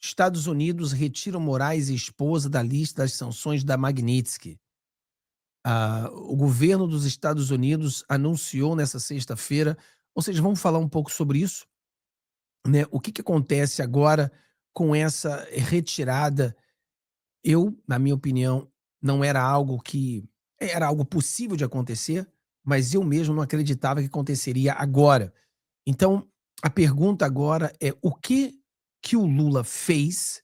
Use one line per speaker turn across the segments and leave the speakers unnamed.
Estados Unidos retiram Moraes e esposa da lista das sanções da Magnitsky. O governo dos Estados Unidos anunciou nessa sexta-feira, ou seja, vamos falar um pouco sobre isso, né? O que acontece agora com essa retirada? Na minha opinião, não era algo que era algo possível de acontecer, mas eu mesmo não acreditava que aconteceria agora. Então, a pergunta agora é o que o Lula fez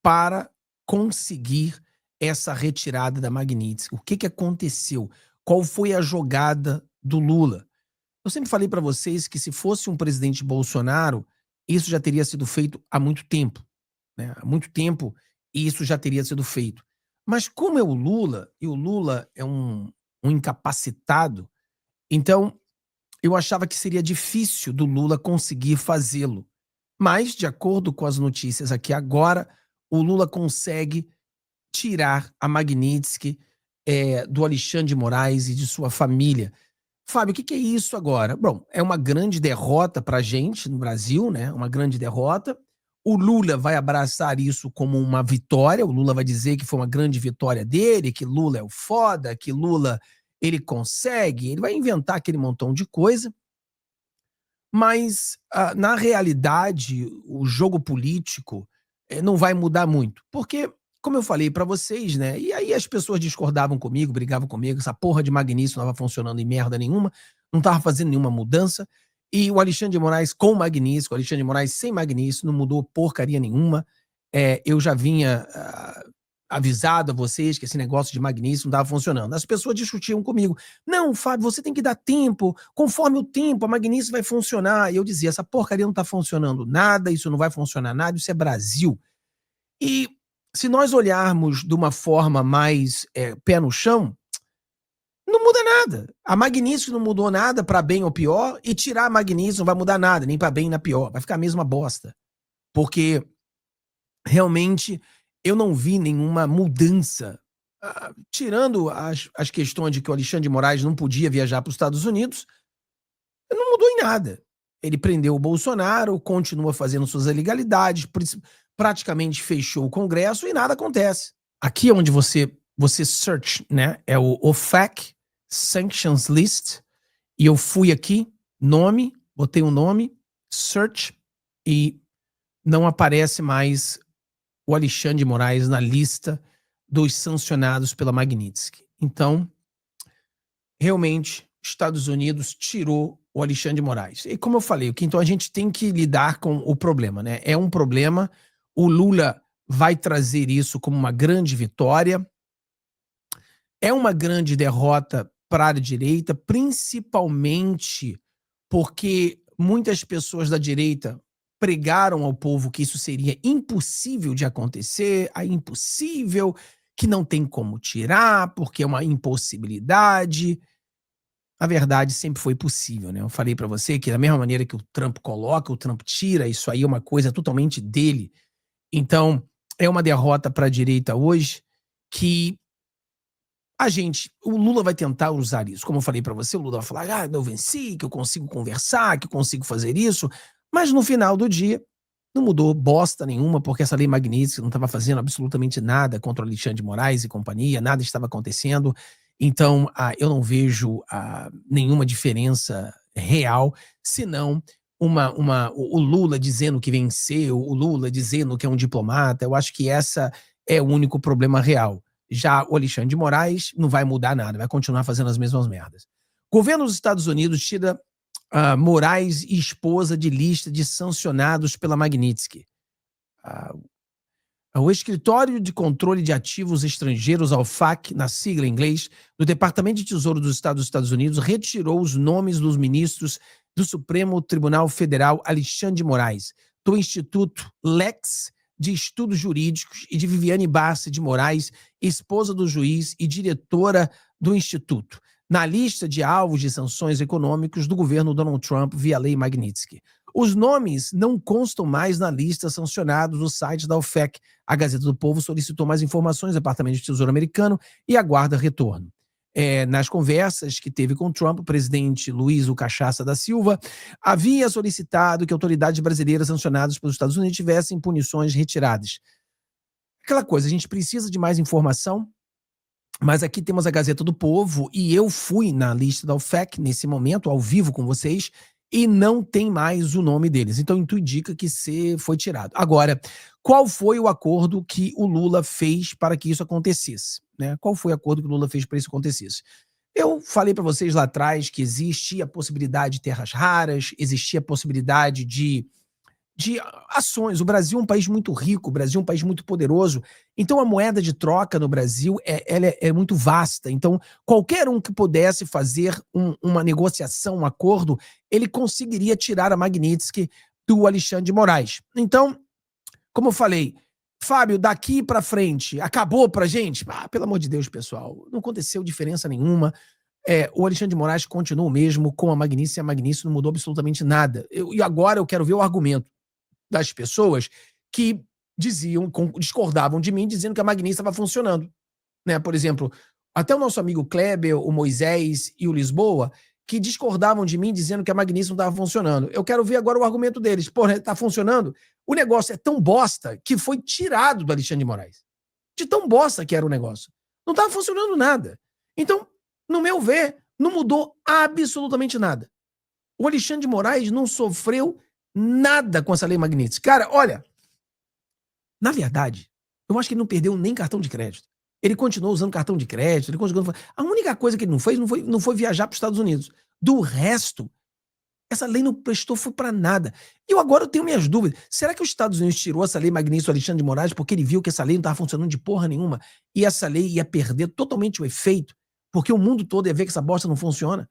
para conseguir essa retirada da Magnitsky? O que aconteceu? Qual foi a jogada do Lula? Eu sempre falei para vocês que se fosse um presidente Bolsonaro, isso já teria sido feito há muito tempo, né? Há muito tempo isso já teria sido feito. Mas como é o Lula, e o Lula é um incapacitado, então eu achava que seria difícil do Lula conseguir fazê-lo. Mas, de acordo com as notícias aqui agora, o Lula consegue tirar a Magnitsky do Alexandre de Moraes e de sua família. Fábio, o que é isso agora? Bom, é uma grande derrota para a gente no Brasil, né? Uma grande derrota. O Lula vai abraçar isso como uma vitória. O Lula vai dizer que foi uma grande vitória dele, que Lula é o foda, que Lula ele consegue. Ele vai inventar aquele montão de coisa. Mas, na realidade, o jogo político não vai mudar muito. Porque, como eu falei para vocês, né? E aí as pessoas discordavam comigo, brigavam comigo, essa porra de Magnício não estava funcionando em merda nenhuma, não estava fazendo nenhuma mudança. E o Alexandre de Moraes com Magnício, o Alexandre de Moraes sem Magnício, não mudou porcaria nenhuma. Eu já vinha avisado a vocês que esse negócio de Magnício não estava funcionando. As pessoas discutiam comigo. Não, Fábio, você tem que dar tempo. Conforme o tempo, a Magnício vai funcionar. E eu dizia, essa porcaria não está funcionando nada, isso não vai funcionar nada, isso é Brasil. E se nós olharmos de uma forma mais pé no chão, não muda nada. A Magnício não mudou nada para bem ou pior, e tirar a Magnício não vai mudar nada, nem para bem nem para pior. Vai ficar a mesma bosta. Porque realmente eu não vi nenhuma mudança. Tirando as questões de que o Alexandre de Moraes não podia viajar para os Estados Unidos, não mudou em nada. Ele prendeu o Bolsonaro, continua fazendo suas ilegalidades, praticamente fechou o Congresso e nada acontece. Aqui é onde você search, né? É o OFAC Sanctions List. E eu fui aqui, nome, botei um nome, search, e não aparece mais o Alexandre de Moraes na lista dos sancionados pela Magnitsky. Então, realmente, Estados Unidos tirou o Alexandre de Moraes. E como eu falei, então a gente tem que lidar com o problema, né? É um problema, o Lula vai trazer isso como uma grande vitória, é uma grande derrota para a direita, principalmente porque muitas pessoas da direita pregaram ao povo que isso seria impossível de acontecer, impossível, que não tem como tirar, porque é uma impossibilidade. A verdade sempre foi possível, né? Eu falei para você que da mesma maneira que o Trump coloca, o Trump tira, isso aí é uma coisa totalmente dele. Então, é uma derrota para a direita hoje que o Lula vai tentar usar isso. Como eu falei para você, o Lula vai falar, eu venci, que eu consigo conversar, que eu consigo fazer isso, mas no final do dia não mudou bosta nenhuma, porque essa lei Magnitsky não estava fazendo absolutamente nada contra o Alexandre de Moraes e companhia, nada estava acontecendo. Então, eu não vejo nenhuma diferença real, senão o Lula dizendo que venceu, o Lula dizendo que é um diplomata. Eu acho que essa é o único problema real. Já o Alexandre de Moraes não vai mudar nada, vai continuar fazendo as mesmas merdas. Governo dos Estados Unidos tira Moraes e esposa de lista de sancionados pela Magnitsky. O Escritório de Controle de Ativos Estrangeiros, OFAC, na sigla em inglês, do Departamento de Tesouro dos Estados Unidos, retirou os nomes dos ministros do Supremo Tribunal Federal Alexandre de Moraes, do Instituto Lex de Estudos Jurídicos e de Viviane Barça de Moraes, esposa do juiz e diretora do Instituto, na lista de alvos de sanções econômicas do governo Donald Trump via lei Magnitsky. Os nomes não constam mais na lista sancionados no site da OFAC. A Gazeta do Povo solicitou mais informações do Departamento de Tesouro americano e aguarda retorno. nas conversas que teve com Trump, o presidente Luiz o Cachaça da Silva havia solicitado que autoridades brasileiras sancionadas pelos Estados Unidos tivessem punições retiradas. Aquela coisa, a gente precisa de mais informação, mas aqui temos a Gazeta do Povo e eu fui na lista da OFAC nesse momento, ao vivo com vocês, e não tem mais o nome deles. Então, isso indica que foi tirado. Agora, qual foi o acordo que o Lula fez para que isso acontecesse? Né? Qual foi o acordo que o Lula fez para que isso acontecesse? Eu falei para vocês lá atrás que existia a possibilidade de terras raras, existia a possibilidade de ações. O Brasil é um país muito rico, o Brasil é um país muito poderoso, então a moeda de troca no Brasil ela é muito vasta. Então, qualquer um que pudesse fazer uma negociação, um acordo, ele conseguiria tirar a Magnitsky do Alexandre de Moraes. Então, como eu falei, Fábio, daqui para frente, acabou pra gente? Pelo amor de Deus, pessoal, não aconteceu diferença nenhuma. O Alexandre de Moraes continua o mesmo com a Magnitsky, e a Magnitsky não mudou absolutamente nada. E agora eu quero ver o argumento das pessoas que discordavam de mim, dizendo que a Magnitsky estava funcionando. Né? Por exemplo, até o nosso amigo Kleber, o Moisés e o Lisboa, que discordavam de mim, dizendo que a Magnitsky não estava funcionando. Eu quero ver agora o argumento deles. Porra, está funcionando? O negócio é tão bosta que foi tirado do Alexandre de Moraes. De tão bosta que era o negócio. Não estava funcionando nada. Então, no meu ver, não mudou absolutamente nada. O Alexandre de Moraes não sofreu nada com essa lei Magnitsky. Cara, olha, na verdade, eu acho que ele não perdeu nem cartão de crédito. Ele continuou usando cartão de crédito, ele continuou... A única coisa que ele não fez não foi viajar para os Estados Unidos. Do resto, essa lei não prestou foi para nada. E eu tenho minhas dúvidas. Será que os Estados Unidos tirou essa lei Magnitsky do Alexandre de Moraes porque ele viu que essa lei não estava funcionando de porra nenhuma e essa lei ia perder totalmente o efeito porque o mundo todo ia ver que essa bosta não funciona?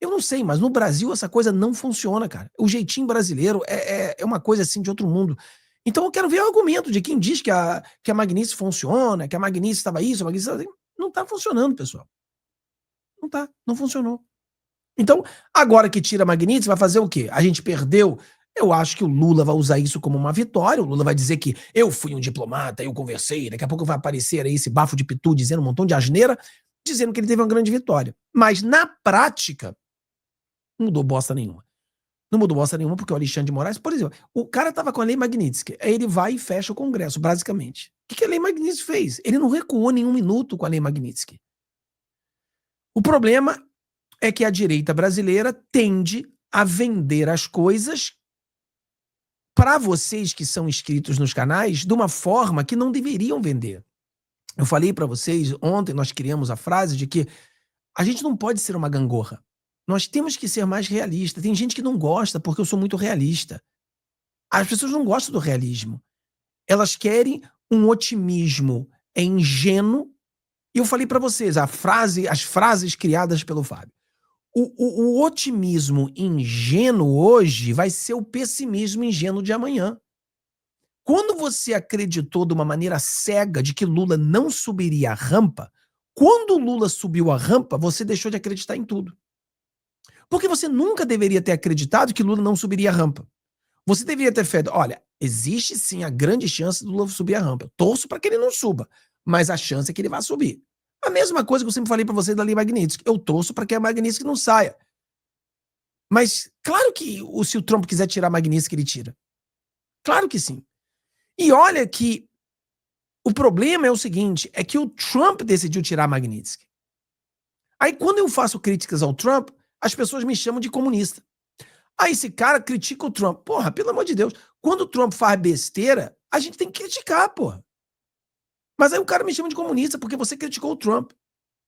Eu não sei, mas no Brasil essa coisa não funciona, cara. O jeitinho brasileiro é uma coisa assim de outro mundo. Então eu quero ver o argumento de quem diz que a Magnitsky funciona, que a Magnitsky estava isso, a Magnitsky estava... Não está funcionando, pessoal. Não tá, não funcionou. Então, agora que tira a Magnitsky, vai fazer o quê? A gente perdeu. Eu acho que o Lula vai usar isso como uma vitória. O Lula vai dizer que eu fui um diplomata, eu conversei. Daqui a pouco vai aparecer aí esse bafo de pitu dizendo um montão de asneira, dizendo que ele teve uma grande vitória. Mas, na prática, não mudou bosta nenhuma. Não mudou bosta nenhuma porque o Alexandre de Moraes, por exemplo, o cara tava com a lei Magnitsky, aí ele vai e fecha o Congresso, basicamente. O que a lei Magnitsky fez? Ele não recuou nenhum minuto com a lei Magnitsky. O problema é que a direita brasileira tende a vender as coisas para vocês que são inscritos nos canais de uma forma que não deveriam vender. Eu falei para vocês, ontem nós criamos a frase de que a gente não pode ser uma gangorra. Nós temos que ser mais realistas. Tem gente que não gosta porque eu sou muito realista. As pessoas não gostam do realismo. Elas querem um otimismo ingênuo. E eu falei para vocês, as frases criadas pelo Fábio. O otimismo ingênuo hoje vai ser o pessimismo ingênuo de amanhã. Quando você acreditou de uma maneira cega de que Lula não subiria a rampa, quando Lula subiu a rampa, você deixou de acreditar em tudo. Porque você nunca deveria ter acreditado que Lula não subiria a rampa. Você deveria ter feito, olha, existe sim a grande chance do Lula subir a rampa. Eu torço para que ele não suba, mas a chance é que ele vá subir. A mesma coisa que eu sempre falei para você da lei Magnitsky. Eu torço para que a Magnitsky não saia. Mas claro que se o Trump quiser tirar a Magnitsky, ele tira. Claro que sim. E olha que o problema é o seguinte, é que o Trump decidiu tirar a Magnitsky. Aí quando eu faço críticas ao Trump, as pessoas me chamam de comunista. Aí esse cara critica o Trump. Porra, pelo amor de Deus. Quando o Trump faz besteira, a gente tem que criticar, porra. Mas aí o cara me chama de comunista porque você criticou o Trump.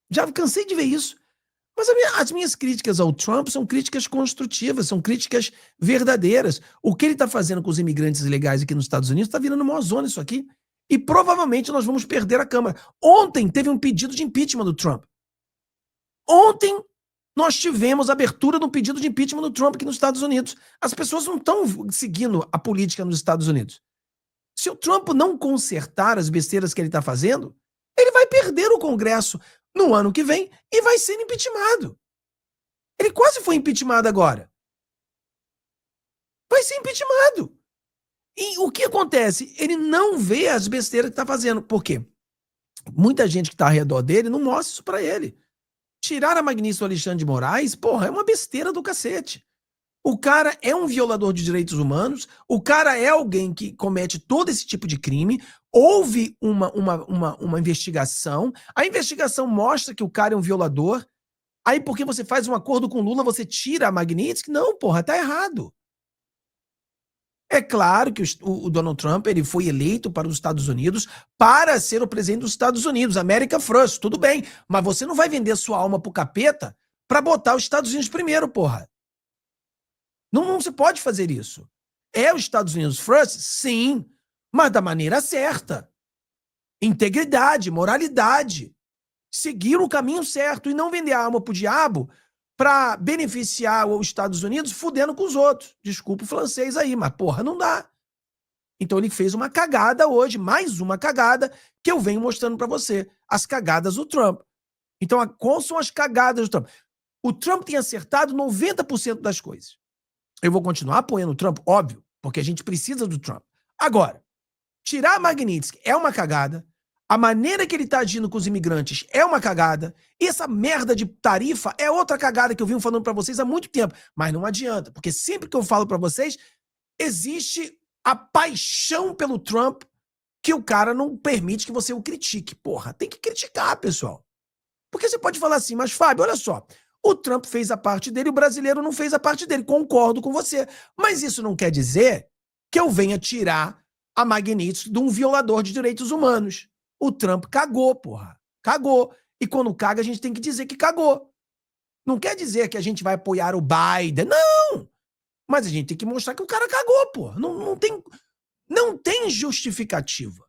Já cansei de ver isso. Mas as minhas críticas ao Trump são críticas construtivas, são críticas verdadeiras. O que ele está fazendo com os imigrantes ilegais aqui nos Estados Unidos está virando uma zona isso aqui. E provavelmente nós vamos perder a Câmara. Ontem teve um pedido de impeachment do Trump. Ontem nós tivemos a abertura de um pedido de impeachment do Trump aqui nos Estados Unidos. As pessoas não estão seguindo a política nos Estados Unidos. Se o Trump não consertar as besteiras que ele está fazendo, ele vai perder o Congresso no ano que vem e vai ser impeachmentado. Ele quase foi impeachmentado agora. Vai ser impeachmentado. E o que acontece? Ele não vê as besteiras que está fazendo. Por quê? Muita gente que está ao redor dele não mostra isso para ele. Tirar a Magnitsky do Alexandre de Moraes, porra, é uma besteira do cacete. O cara é um violador de direitos humanos, o cara é alguém que comete todo esse tipo de crime, houve uma investigação, a investigação mostra que o cara é um violador, aí porque você faz um acordo com Lula, você tira a Magnitsky? Não, porra, tá errado. É claro que o Donald Trump ele foi eleito para os Estados Unidos para ser o presidente dos Estados Unidos, America First, tudo bem, mas você não vai vender sua alma pro capeta para botar os Estados Unidos primeiro, porra. Não se pode fazer isso. É os Estados Unidos first? Sim, mas da maneira certa. Integridade, moralidade. Seguir o caminho certo e não vender a alma pro diabo para beneficiar os Estados Unidos fudendo com os outros. Desculpa o francês aí, mas porra, não dá. Então ele fez uma cagada hoje, mais uma cagada que eu venho mostrando para você. As cagadas do Trump. Então, quais são as cagadas do Trump? O Trump tem acertado 90% das coisas. Eu vou continuar apoiando o Trump, óbvio, porque a gente precisa do Trump. Agora, tirar a Magnitsky é uma cagada. A maneira que ele está agindo com os imigrantes é uma cagada. E essa merda de tarifa é outra cagada que eu venho falando para vocês há muito tempo. Mas não adianta, porque sempre que eu falo para vocês, existe a paixão pelo Trump que o cara não permite que você o critique. Porra, tem que criticar, pessoal. Porque você pode falar assim, mas Fábio, olha só, o Trump fez a parte dele, o brasileiro não fez a parte dele. Concordo com você. Mas isso não quer dizer que eu venha tirar a Magnitsky de um violador de direitos humanos. O Trump cagou, porra. Cagou. E quando caga, a gente tem que dizer que cagou. Não quer dizer que a gente vai apoiar o Biden. Não! Mas a gente tem que mostrar que o cara cagou, porra. Não tem justificativa.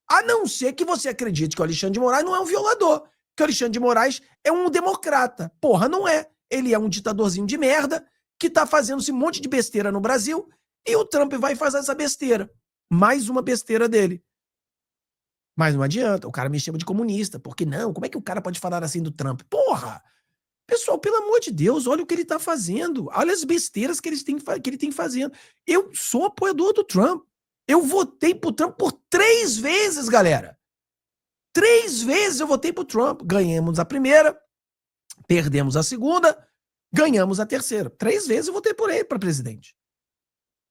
A não ser que você acredite que o Alexandre de Moraes não é um violador. Que o Alexandre de Moraes é um democrata. Porra, não é. Ele é um ditadorzinho de merda que tá fazendo esse monte de besteira no Brasil e o Trump vai fazer essa besteira. Mais uma besteira dele. Mas não adianta. O cara me chama de comunista. Porque não? Como é que o cara pode falar assim do Trump? Porra! Pessoal, pelo amor de Deus, olha o que ele tá fazendo. Olha as besteiras que ele tem fazendo. Eu sou apoiador do Trump. Eu votei pro Trump por 3 vezes, galera. 3 vezes eu votei pro Trump. Ganhamos a primeira, perdemos a segunda, ganhamos a terceira. 3 vezes eu votei por ele para presidente.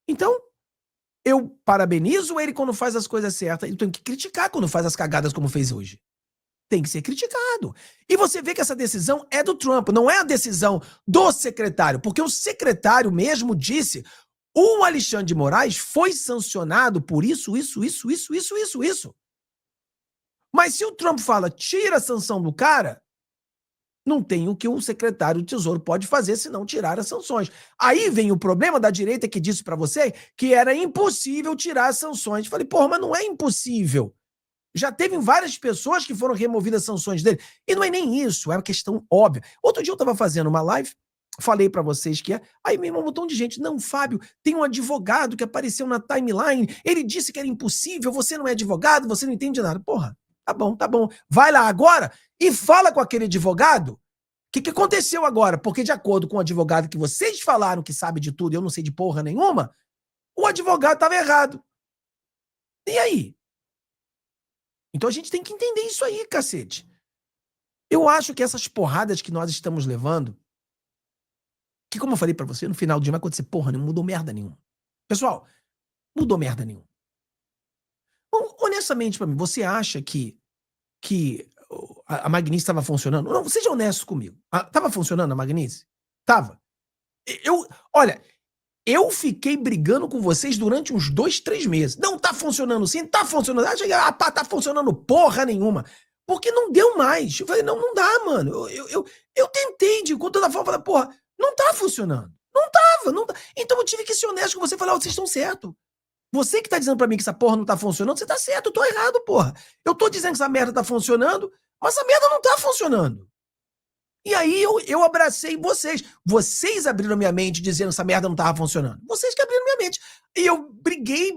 Então, eu parabenizo ele quando faz as coisas certas. Eu tenho que criticar quando faz as cagadas como fez hoje. Tem que ser criticado. E você vê que essa decisão é do Trump, não é a decisão do secretário, porque o secretário mesmo disse: o Alexandre de Moraes foi sancionado por isso. Mas se o Trump fala, tira a sanção do cara, não tem o que o secretário do Tesouro pode fazer senão tirar as sanções. Aí vem o problema da direita que disse para você que era impossível tirar as sanções. Falei, porra, mas não é impossível. Já teve várias pessoas que foram removidas as sanções dele. E não é nem isso, é uma questão óbvia. Outro dia eu estava fazendo uma live, falei para vocês que é. Aí mesmo um montão de gente, não, Fábio, tem um advogado que apareceu na timeline, ele disse que era impossível, você não é advogado, você não entende nada. Porra, tá bom. Vai lá agora e fala com aquele advogado o que aconteceu agora. Porque de acordo com o advogado que vocês falaram que sabe de tudo, eu não sei de porra nenhuma, o advogado estava errado. E aí? Então a gente tem que entender isso aí, cacete. Eu acho que essas porradas que nós estamos levando, que como eu falei pra você, no final do dia vai acontecer porra, não mudou merda nenhuma. Pessoal, mudou merda nenhuma. Bom, honestamente pra mim, você acha que a Magnitsky estava funcionando? Não, seja honesto comigo. Tava funcionando a Magnitsky? Tava. Olha, eu fiquei brigando com vocês durante uns 2, 3 meses. Não tá funcionando sim, tá funcionando. Tá funcionando porra nenhuma. Porque não deu mais. Eu falei, não dá, mano. Eu tentei de toda forma, falei, porra, não tá funcionando. Não tá. Então eu tive que ser honesto com você e falar, vocês estão certos. Você que tá dizendo pra mim que essa porra não tá funcionando, você tá certo, eu tô errado, porra. Eu tô dizendo que essa merda tá funcionando, mas essa merda não tá funcionando. E aí eu abracei vocês. Vocês abriram minha mente dizendo que essa merda não tava funcionando. Vocês que abriram minha mente. E eu briguei.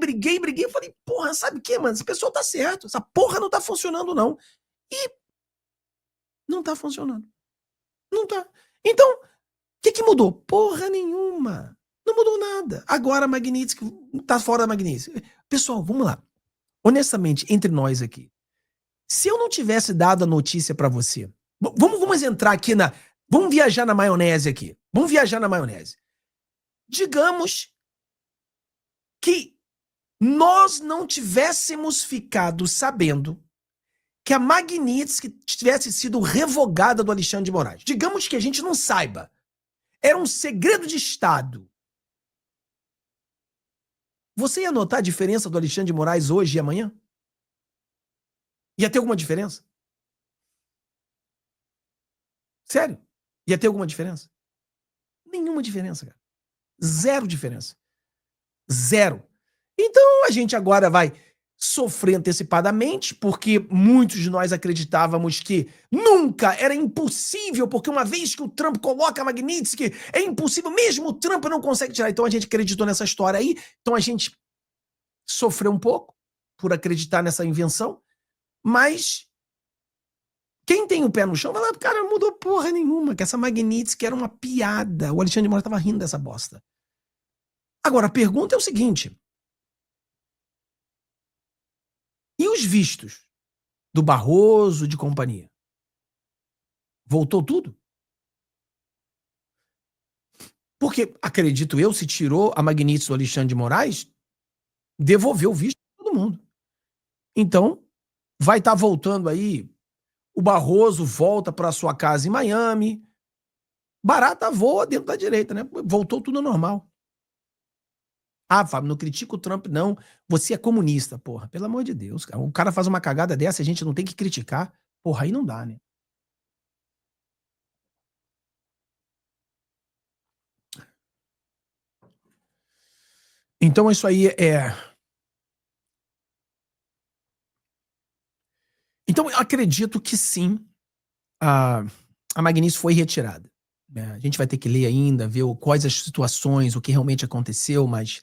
Eu falei, porra, sabe o que, mano? Essa pessoa tá certo. Essa porra não tá funcionando, não. E não tá funcionando. Não tá. Então, o que mudou? Porra nenhuma. Não mudou nada. Agora a Magnitsky tá fora da Magnitsky. Pessoal, vamos lá. Honestamente, entre nós aqui. Se eu não tivesse dado a notícia pra você Vamos entrar aqui na... Vamos viajar na maionese aqui. Vamos viajar na maionese. Digamos que nós não tivéssemos ficado sabendo que a Magnitsky tivesse sido revogada do Alexandre de Moraes. Digamos que a gente não saiba. Era um segredo de Estado. Você ia notar a diferença do Alexandre de Moraes hoje e amanhã? Ia ter alguma diferença? Sério? Ia ter alguma diferença? Nenhuma diferença, cara. Zero diferença. Zero. Então a gente agora vai sofrer antecipadamente, porque muitos de nós acreditávamos que nunca era impossível, porque uma vez que o Trump coloca a Magnitsky, é impossível, mesmo o Trump não consegue tirar. Então a gente acreditou nessa história aí, então a gente sofreu um pouco por acreditar nessa invenção, mas quem tem o pé no chão vai lá, cara, não mudou porra nenhuma, que essa Magnitsky era uma piada. O Alexandre de Moraes estava rindo dessa bosta. Agora, a pergunta é o seguinte: e os vistos do Barroso, de companhia? Voltou tudo? Porque, acredito eu, se tirou a Magnitsky do Alexandre de Moraes, devolveu o visto para todo mundo. Então, vai estar voltando aí, o Barroso volta para sua casa em Miami, barata voa dentro da direita, né? Voltou tudo ao normal. Ah, Fábio, não critica o Trump, não. Você é comunista, porra. Pelo amor de Deus, cara. O cara faz uma cagada dessa e a gente não tem que criticar. Porra, aí não dá, né? Então isso aí é... Então eu acredito que sim, a Magnitsky foi retirada. A gente vai ter que ler ainda, ver quais as situações, o que realmente aconteceu, mas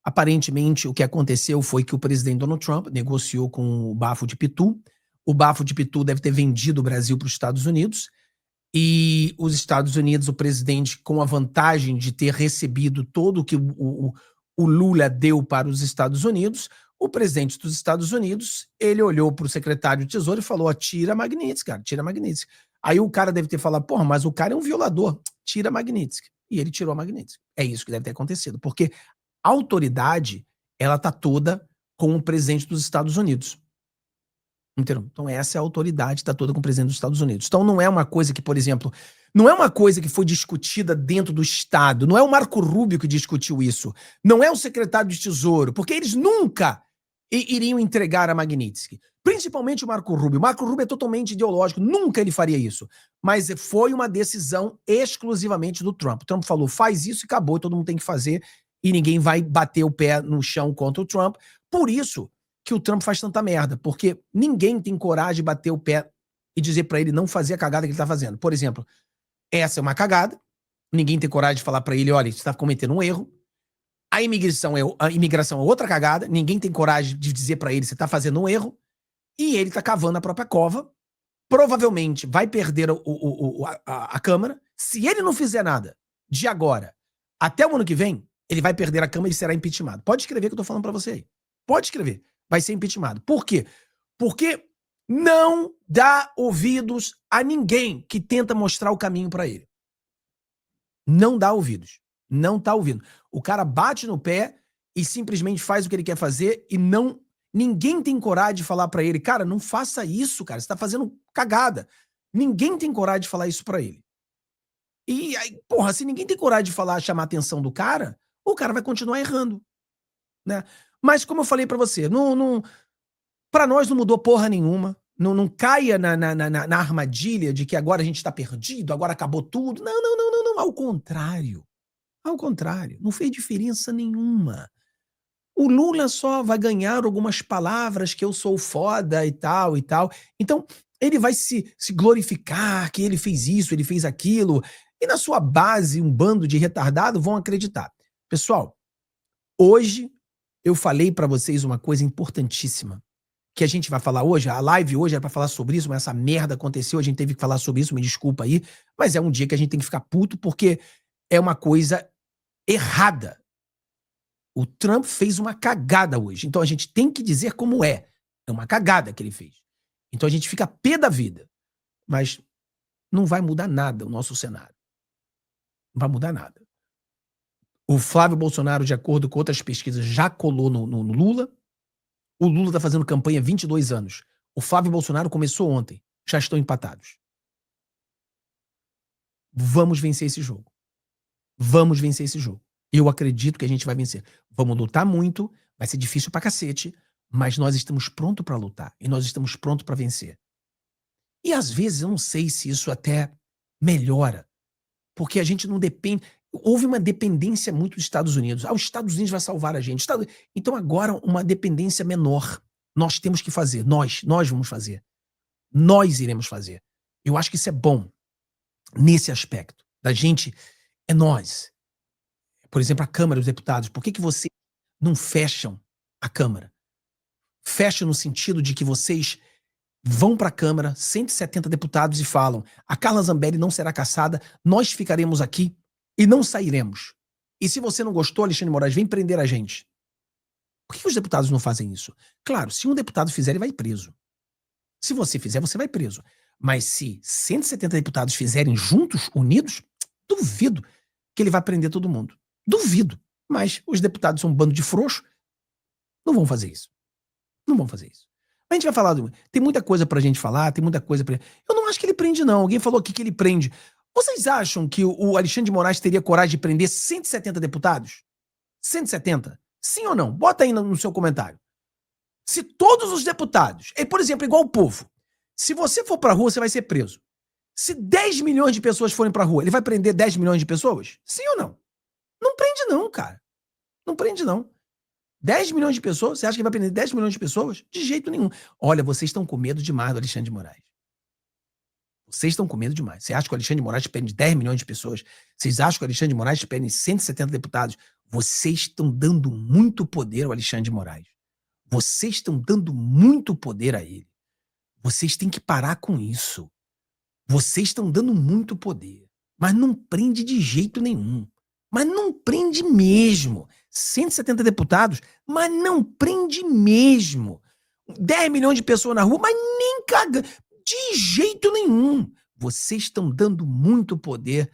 aparentemente o que aconteceu foi que o presidente Donald Trump negociou com o Bafo de Pitu. O Bafo de Pitu deve ter vendido o Brasil para os Estados Unidos, e os Estados Unidos, o presidente, com a vantagem de ter recebido todo o que o Lula deu para os Estados Unidos, o presidente dos Estados Unidos, ele olhou para o secretário de Tesouro e falou: tira a Magnitsky, cara, tira a Magnitsky. Aí o cara deve ter falado: porra, mas o cara é um violador, tira a Magnitsky. E ele tirou a Magnitsky. É isso que deve ter acontecido, porque a autoridade, ela tá toda com o presidente dos Estados Unidos. Entendeu? Então essa é a autoridade, está toda com o presidente dos Estados Unidos. Então não é uma coisa que, por exemplo, não é uma coisa que foi discutida dentro do Estado, não é o Marco Rubio que discutiu isso, não é o secretário de Tesouro, porque eles nunca iriam entregar a Magnitsky. Principalmente o Marco Rubio. O Marco Rubio é totalmente ideológico, nunca ele faria isso. Mas foi uma decisão exclusivamente do Trump. O Trump falou: faz isso e acabou, todo mundo tem que fazer, e ninguém vai bater o pé no chão contra o Trump. Por isso que o Trump faz tanta merda, porque ninguém tem coragem de bater o pé e dizer pra ele não fazer a cagada que ele tá fazendo. Por exemplo, essa é uma cagada, ninguém tem coragem de falar pra ele: olha, você tá cometendo um erro. A imigração é outra cagada, ninguém tem coragem de dizer pra ele: você tá fazendo um erro. E ele tá cavando a própria cova, provavelmente vai perder a Câmara. Se ele não fizer nada de agora até o ano que vem, ele vai perder a Câmara e será impeachmentado. Pode escrever que eu tô falando pra você aí. Pode escrever. Vai ser impeachmentado. Por quê? Porque não dá ouvidos a ninguém que tenta mostrar o caminho pra ele. Não dá ouvidos. Não tá ouvindo. O cara bate no pé e simplesmente faz o que ele quer fazer e não... Ninguém tem coragem de falar pra ele: cara, não faça isso, cara, você tá fazendo cagada. Ninguém tem coragem de falar isso pra ele. E aí, porra, se ninguém tem coragem de falar, chamar a atenção do cara, o cara vai continuar errando, né? Mas como eu falei pra você, pra nós não mudou porra nenhuma. Não caia na armadilha de que agora a gente tá perdido, agora acabou tudo. Não. Ao contrário. Ao contrário. Não fez diferença nenhuma. O Lula só vai ganhar algumas palavras que eu sou foda e tal e tal. Então, ele vai se glorificar que ele fez isso, ele fez aquilo. E na sua base, um bando de retardado vão acreditar. Pessoal, hoje eu falei pra vocês uma coisa importantíssima, que a gente vai falar hoje. A live hoje era pra falar sobre isso, mas essa merda aconteceu, a gente teve que falar sobre isso, me desculpa aí. Mas é um dia que a gente tem que ficar puto, porque é uma coisa errada. O Trump fez uma cagada hoje. Então a gente tem que dizer como é. É uma cagada que ele fez. Então a gente fica pé da vida. Mas não vai mudar nada o nosso cenário. Não vai mudar nada. O Flávio Bolsonaro, de acordo com outras pesquisas, já colou no Lula. O Lula está fazendo campanha há 22 anos. O Flávio Bolsonaro começou ontem. Já estão empatados. Vamos vencer esse jogo. Vamos vencer esse jogo. Eu acredito que a gente vai vencer. Vamos lutar muito, vai ser difícil pra cacete, mas nós estamos prontos pra lutar e nós estamos prontos pra vencer. E às vezes eu não sei se isso até melhora, porque a gente não depende. Houve uma dependência muito dos Estados Unidos. Os Estados Unidos vai salvar a gente. Então agora uma dependência menor. Nós temos que fazer. Nós vamos fazer. Nós iremos fazer. Eu acho que isso é bom nesse aspecto. Da gente, é nós. Por exemplo, a Câmara dos Deputados. Por que vocês não fecham a Câmara? Fecham no sentido de que vocês vão para a Câmara, 170 deputados, e falam: a Carla Zambelli não será cassada, nós ficaremos aqui e não sairemos. E se você não gostou, Alexandre Moraes, vem prender a gente. Por que os deputados não fazem isso? Claro, se um deputado fizer, ele vai preso. Se você fizer, você vai preso. Mas se 170 deputados fizerem juntos, unidos, duvido que ele vai prender todo mundo. Duvido. Mas os deputados são um bando de frouxo, não vão fazer isso. Não vão fazer isso. A gente vai falar, tem muita coisa pra gente falar, tem muita coisa pra... Eu não acho que ele prende, não. Alguém falou aqui que ele prende. Vocês acham que o Alexandre de Moraes teria coragem de prender 170 deputados? 170? Sim ou não? Bota aí no seu comentário. Se todos os deputados... Por exemplo, igual o povo. Se você for pra rua, você vai ser preso. Se 10 milhões de pessoas forem pra rua, ele vai prender 10 milhões de pessoas? Sim ou não? Não prende não, cara. Não prende não. 10 milhões de pessoas? Você acha que vai prender 10 milhões de pessoas? De jeito nenhum. Olha, vocês estão com medo demais do Alexandre de Moraes. Vocês estão com medo demais. Você acha que o Alexandre de Moraes prende 10 milhões de pessoas? Vocês acham que o Alexandre de Moraes prende 170 deputados? Vocês estão dando muito poder ao Alexandre de Moraes. Vocês estão dando muito poder a ele. Vocês têm que parar com isso. Vocês estão dando muito poder. Mas não prende de jeito nenhum. Mas não prende mesmo. 170 deputados, mas não prende mesmo. 10 milhões de pessoas na rua, mas nem caga. De jeito nenhum. Vocês estão dando muito poder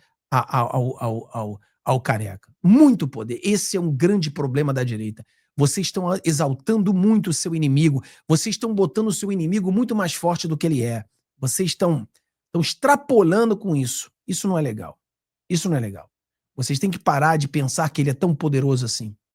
ao Careca. Muito poder. Esse é um grande problema da direita. Vocês estão exaltando muito o seu inimigo. Vocês estão botando o seu inimigo muito mais forte do que ele é. Vocês estão extrapolando com isso. Isso não é legal. Isso não é legal. Vocês têm que parar de pensar que ele é tão poderoso assim.